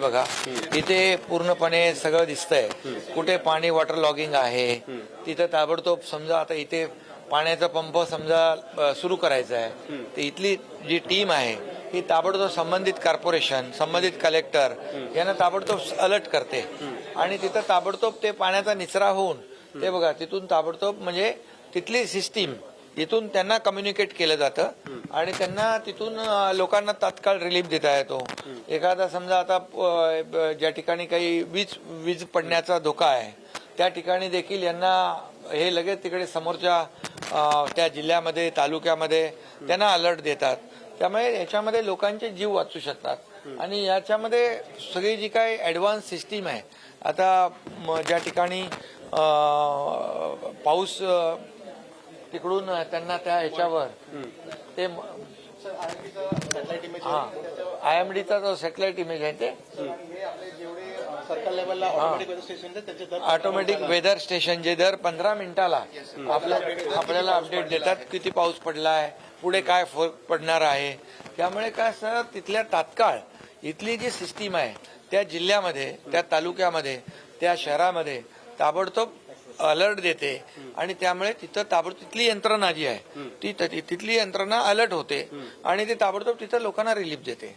बघा, इथे पूर्णपणे सगळं दिसतंय. कुठे पाणी वॉटर लॉगिंग आहे तिथं ताबडतोब समजा आता इथे पाण्याचा पंप समजा सुरू करायचा आहे, तर इथली जी टीम आहे ही ताबडतोब संबंधित कॉर्पोरेशन, संबंधित कलेक्टर यांना ताबडतोब अलर्ट करते आणि तिथं ताबडतोब ते पाण्याचा निचरा होऊन ते बघा तिथून ताबडतोब म्हणजे तिथली सिस्टीम इथून त्यांना कम्युनिकेट केलं जातं आणि त्यांना तिथून लोकांना तात्काळ रिलीफ देता येतो. एखादा समजा आता ज्या ठिकाणी काही वीज पडण्याचा धोका आहे त्या ठिकाणी देखील यांना हे लगेच तिकडे समोरच्या त्या जिल्ह्यामध्ये तालुक्यामध्ये त्यांना अलर्ट देतात. त्यामुळे याच्यामध्ये लोकांचे जीव वाचू शकतात आणि याच्यामध्ये सगळी जी काही ॲडव्हान्स सिस्टीम आहे आता ज्या ठिकाणी पाऊस तिकडून त्यांना त्या ह्याच्यावर ते IMDचा जो सॅटेलाइट इमेज आहे ते ऑटोमॅटिक वेदर स्टेशन जे दर 15 मिनिटाला आपल्याला अपडेट देतात किती पाऊस पडला आहे, पुढे काय पडणार आहे. त्यामुळे काय सर तिथल्या तात्काळ इथली जी सिस्टीम आहे त्या जिल्ह्यामध्ये, त्या तालुक्यामध्ये, त्या शहरामध्ये ताबडतोब अलर्ट देते आणि त्यामुळे तिथं ताबडतोब तिथली यंत्रणा जी आहे ती तिथली यंत्रणा अलर्ट होते आणि ती ताबडतोब तिथं लोकांना रिलीफ देते.